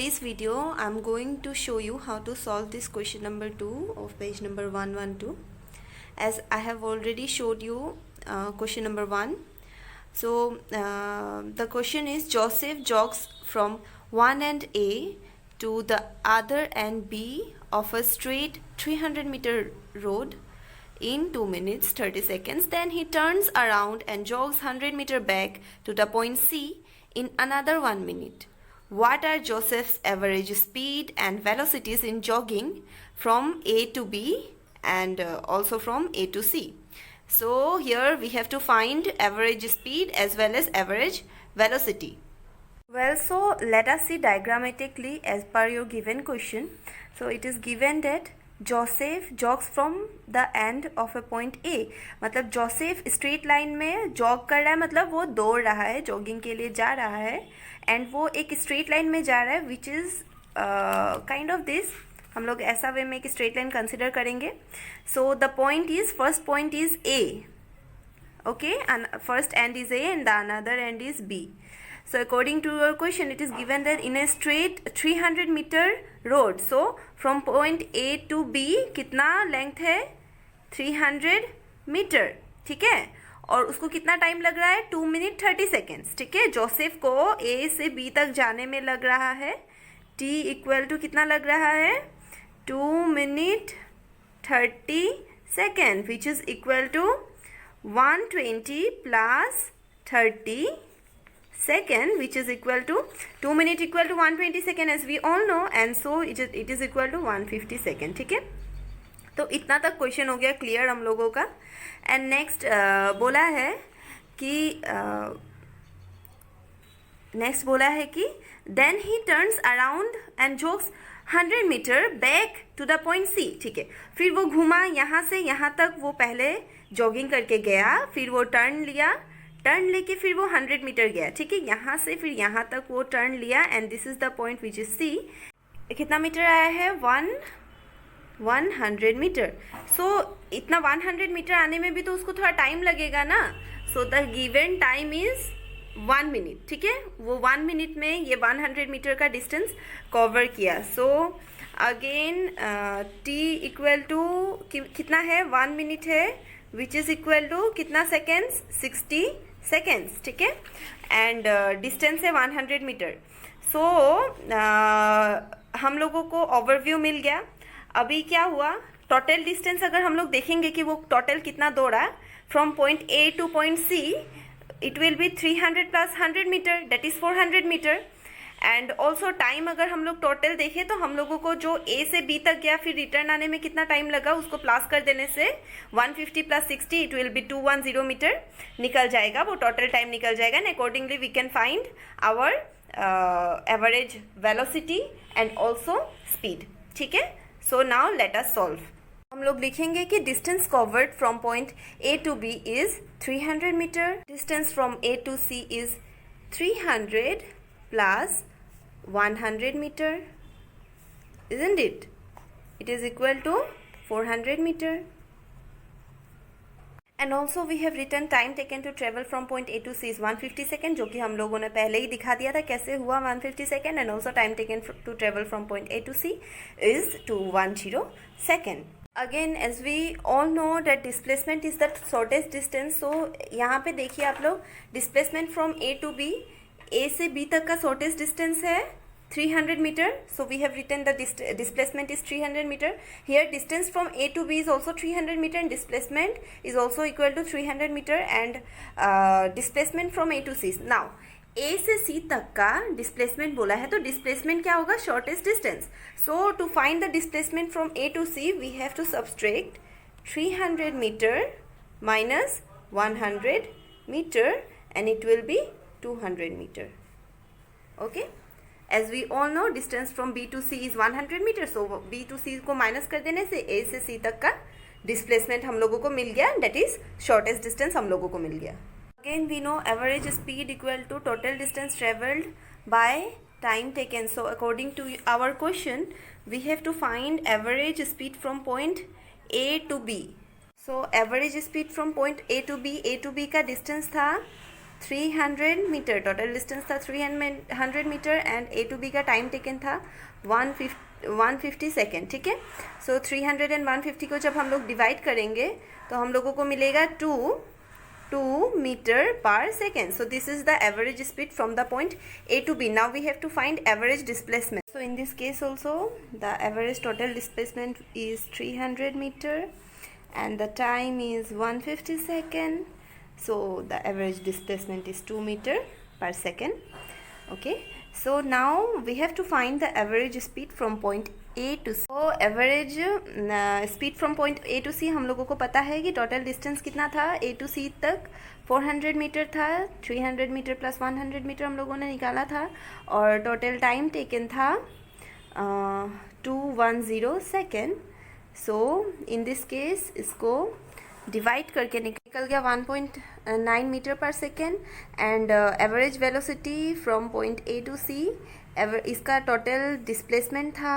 today's video, I'm going to show you how to solve this question number 2 of page number 112. As I have already showed you question number 1. So the question is, Joseph jogs from one end A to the other end B of a straight 300-meter road in 2 minutes 30 seconds. Then he turns around and jogs 100-meter back to the point C in another 1 minute. What are Joseph's average speed and velocities in jogging from A to B and also from A to C? So here we have to find average speed as well as average velocity. Well, so let us see diagrammatically as per your given question. So it is given that Joseph jogs from the end of a point A. मतलब Joseph straight line में jog कर रहा है, मतलब वो दौड़ रहा है, jogging के लिए जा रहा है, and वो एक straight line में जा रहा है, which is kind of this. हम लोग ऐसा वे में एक straight line consider करेंगे. So the point is, first point is A. Okay, and first end is A and the another end is B. So according to your question, it is given that in a straight 300-meter road, so from point A to B कितना length है 300 metre, ठीक है, और उसको कितना time लग रहा है 2 मिनट 30 सेकेंड्स, ठीक है. जोसेफ को A से B तक जाने में लग रहा है T इक्वल टू कितना लग रहा है 2 minute 30 second, which is equal to 120 plus 30 second, which is equal to 2 minute equal to 120 second as we all know, and so it is equal to 150 second. ठीक है, तो इतना तक क्वेश्चन हो गया क्लियर हम लोगों का. एंड नेक्स्ट बोला है कि then he turns around and jogs 100 metre back to the point C. ठीक है, फिर वो घुमा यहाँ से यहाँ तक, वो पहले जॉगिंग करके गया, फिर वो टर्न लिया, टर्न लेके फिर वो 100 मीटर गया, ठीक है, यहाँ से फिर यहाँ तक वो टर्न लिया, and this is the point which is C. कितना मीटर आया है 100 मीटर. सो इतना 100 मीटर आने में भी तो उसको थोड़ा टाइम लगेगा ना. So the given time is 1 minute, ठीक है, वो 1 मिनट में ये 100 मीटर का डिस्टेंस कवर किया. So again T equal to कितना है 1 मिनट है, विच इज इक्वल टू कितना सेकेंड्स 60 सेकेंड्स, ठीक है, एंड डिस्टेंस है 100 मीटर. सो हम लोगों को ओवरव्यू मिल गया. अभी क्या हुआ, टोटल डिस्टेंस अगर हम लोग देखेंगे कि वो टोटल कितना दौड़ा from point A to point C, it will be 300 plus 100 metre, that is 400 metre. And also time अगर हम लोग टोटल देखें तो हम लोगों को जो ए से बी तक गया फिर रिटर्न आने में कितना टाइम लगा, उसको प्लस कर देने से 150 plus 60 it will be 210 metre निकल जाएगा, वो टोटल टाइम निकल जाएगा. And accordingly we can find our average velocity and also speed. ठीक है, so now let us solve. हम लोग लिखेंगे कि distance covered from point A to B is 300 metre, distance from A to C is 300 plus 100 meter, isn't it? It is equal to 400 meter. And also we have written time taken to travel from point A to C is 150 second, जो कि हम लोगों ने पहले ही दिखा दिया था कैसे हुआ 150 second. And also time taken to travel from point A to C is 210 second. Again, as we all know that displacement is the shortest distance. So यहाँ पे देखिए आप लोग, displacement from A to B, A से B तक का shortest distance है 300 metre. So we have written the displacement is 300 metre. Here distance from A to B is also 300 metre and displacement is also equal to 300 metre and displacement from A to C. Now A से C तक का displacement बोला है, तो displacement क्या होगा, shortest distance. So to find the displacement from A to C we have to subtract 300 metre minus 100 metre and it will be 200 meter. Okay, as we all know distance from B to C is 100 meter. So B to C को minus कर देने से A से C तक का displacement हम लोगों को मिल गया, that is shortest distance हम लोगों को मिल गया. Again we know average speed equal to total distance traveled by time taken. So according to our question we have to find average speed from point A to B. So average speed from point A to B का distance था 300 metre, total distance था 300 metre and A to B का time taken था 150 second, ठीक है। सो 300 and 150 को जब हम लोग डिवाइड करेंगे तो हम लोगों को मिलेगा 2 meter per second. So this is the average speed from the point A to B. Now we have to find average displacement. So in this case also the average total displacement is 300 meter and the time is 150 second. So the average displacement is 2 meter per second. Okay, so now we have to find the average speed from point A to C. तो average speed from point A to C हम लोगों को पता है कि total distance कितना था A to C तक 400 मीटर था, 300 मीटर प्लस 100 मीटर हम लोगों ने निकाला था और टोटल टाइम टेकन था 210 second. So in this case इसको डिवाइड करके निकल गया 1.9 मीटर पर second and average velocity from point A to C इसका टोटल डिस्प्लेसमेंट था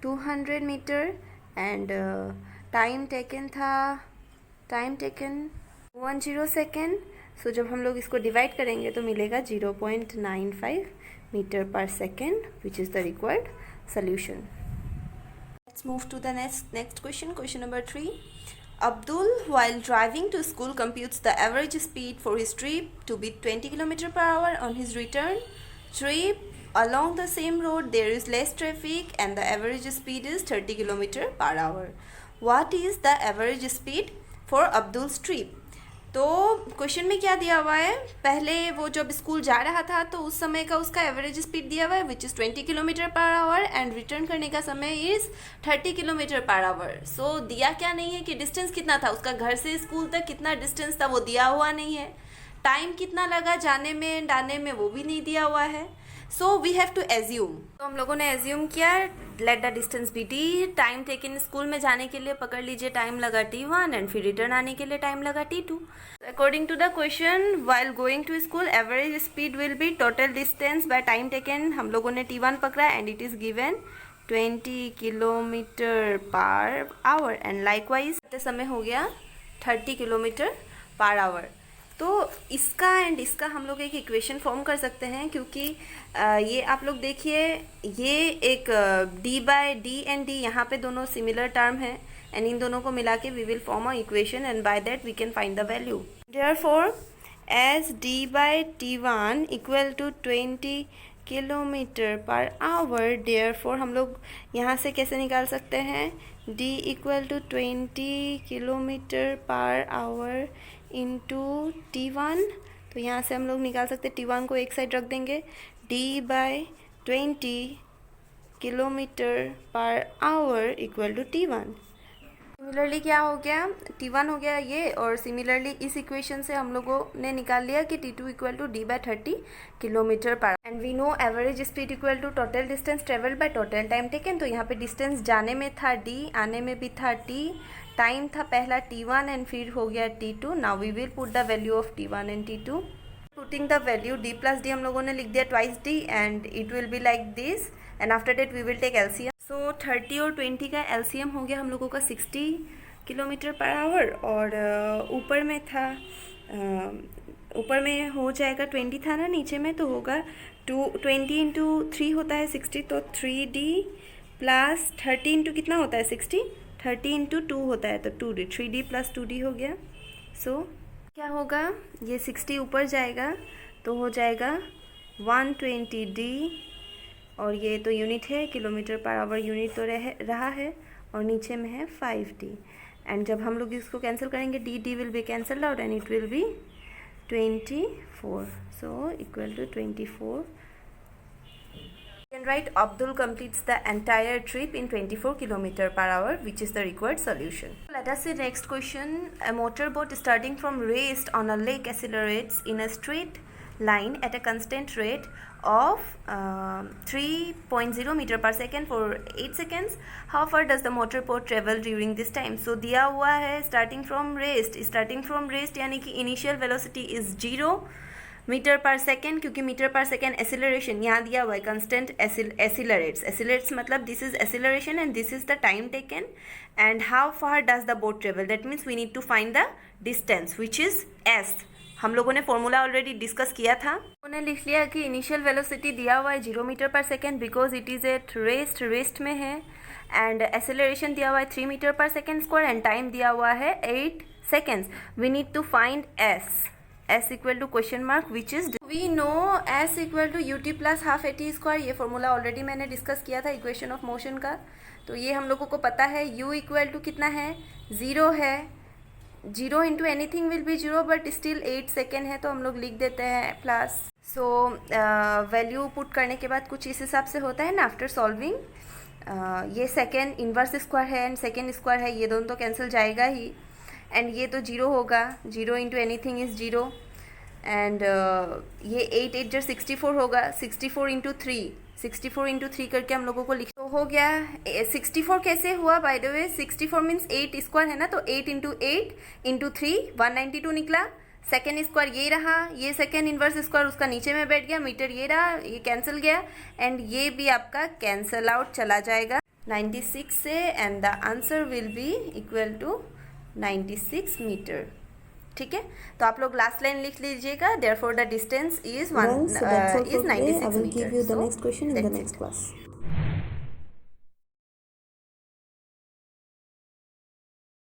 200 metre and time taken 10 second. So जब हम लोग इसको डिवाइड करेंगे तो मिलेगा 0.95 मीटर पर second which is the required solution. Let's move to the next question. Question number 3. Abdul, while driving to school, computes the average speed for his trip to be 20 km per hour. On his return trip along the same road, there is less traffic and the average speed is 30 km per hour. What is the average speed for Abdul's trip? तो question में क्या दिया हुआ है, पहले वो जब school जा रहा था तो उस समय का उसका एवरेज स्पीड दिया हुआ है which is 20 kilometre per hour and return करने का समय इज़ 30 किलोमीटर पर आवर. सो दिया क्या नहीं है कि डिस्टेंस कितना था, उसका घर से स्कूल तक कितना डिस्टेंस था वो दिया हुआ नहीं है. टाइम कितना लगा जाने में एंड आने में वो भी नहीं दिया हुआ है. So we have to assume. तो हम लोगों ने एज्यूम किया let the distance be T. Time taken school में जाने के लिए पकड़ लीजिए टाइम लगा T1 एंड फिर रिटर्न आने के लिए टाइम लगा T2. According to the question while going to school average speed will be total distance by time taken. हम लोगों ने T1 पकड़ा and it is given 20 kilometre per hour and likewise समय हो गया 30 किलोमीटर पर आवर. तो इसका and इसका हम लोग एक इक्वेशन फॉर्म कर सकते हैं क्योंकि ये आप लोग देखिए ये एक d by D and D यहाँ पे दोनों सिमिलर टर्म है एंड इन दोनों को मिला के we will form a equation and by that we can find the value. Therefore as d by T1 equal to 20 kilometre per hour, therefore हम लोग यहाँ से कैसे निकाल सकते हैं d equal to 20 kilometre per hour into T1. तो यहाँ से हम लोग निकाल सकते हैं T1 को एक साइड रख देंगे d by 20 kilometre per hour equal to T1. Similarly क्या हो गया, T1 हो गया ये और सिमिलरली इस इक्वेशन से हम लोगों ने निकाल लिया कि T2 equal to d by 30 kilometre पर and we know average speed equal to total distance travelled by total time taken. तो यहाँ पे डिस्टेंस जाने में था d, आने में भी था t, टाइम था पहला T1 एंड फिर हो गया T2. Now we will put the value of T1 and T2. Putting the value d plus d हम लोगों ने लिख दिया twice d and it will be like this and after that we will take LCM. सो 30 और 20 का LCM हो गया हम लोगों का 60 किलोमीटर पर आवर और ऊपर में था ऊपर में हो जाएगा 20 था ना, नीचे में तो होगा 20 इंटू 3 होता है 60 तो 3D प्लस 30 इंटू कितना होता है 60, 30 इंटू 2 होता है तो 2D, 3D प्लस 2D हो गया. सो क्या होगा ये 60 ऊपर जाएगा तो हो जाएगा 120D और ये तो यूनिट है किलोमीटर पर आवर यूनिट तो रहा है और नीचे में है 5D एंड जब हम लोग इसको कैंसिल करेंगे d will be cancelled out and it will be 24. So equal to 24. You can write Abdul completes the entire trip in 24 km per hour which is the required solution. Let us see next question. A motorboat starting from rest on a lake accelerates in a straight line at a constant rate of 3.0 meter per second for 8 seconds. How far does the motorboat travel during this time? So दिया हुआ है starting from rest यानी कि initial velocity is 0 metre पर second क्योंकि metre पर second acceleration यहाँ दिया हुआ है कंस्टेंट एसिलरेट्स मतलब this is acceleration and this is the time taken and how far does the boat travel. That means we need to find the distance which is s. हम लोगों ने formula already discuss किया था। उन्होंने लिख लिया कि इनिशियल वेलोसिटी दिया हुआ है 0 मीटर पर second because it is at rest में है, एंड एक्सेलरेशन दिया हुआ है 3 मीटर पर सेकेंड स्क्वायर, एंड टाइम दिया हुआ है 8 seconds. We need to find s equal to question mark which is we know s equal to ut plus half at square. ये फॉर्मूला ऑलरेडी मैंने discuss किया था इक्वेशन ऑफ मोशन का, तो ये हम लोगों को पता है। u इक्वल टू कितना है, 0 है। 0 into anything will be 0 but still 8 second है, तो हम लोग लिख देते हैं प्लस। सो वैल्यू पुट करने के बाद कुछ इस हिसाब से होता है ना आफ्टर सॉल्विंग। ये सेकेंड इन्वर्स स्क्वायर है एंड सेकेंड स्क्वायर है, ये दोनों तो कैंसिल जाएगा ही, एंड ये तो 0 होगा। 0 इंटू एनीथिंग इज़ 0, एंड ये 8 8 जो 64 होगा। 64 इंटू 3 करके हम लोगों को लिख तो हो गया। 64 कैसे हुआ by the way, 64 means 8 square है ना, तो 8 इंटू 3 192 निकला। सेकेंड स्क्वायर ये रहा, ये सेकेंड इन्वर्स स्क्वायर उसका नीचे में बैठ गया, मीटर ये रहा, ये कैंसिल गया, एंड ये भी आपका कैंसल आउट चला जाएगा 96 से, and the answer will be equal to 96 metre. ठीक है, तो आप लोग लास्ट लाइन लिख लीजिएगा, therefore the distance is 96 metre. I will give you the next question in the next class.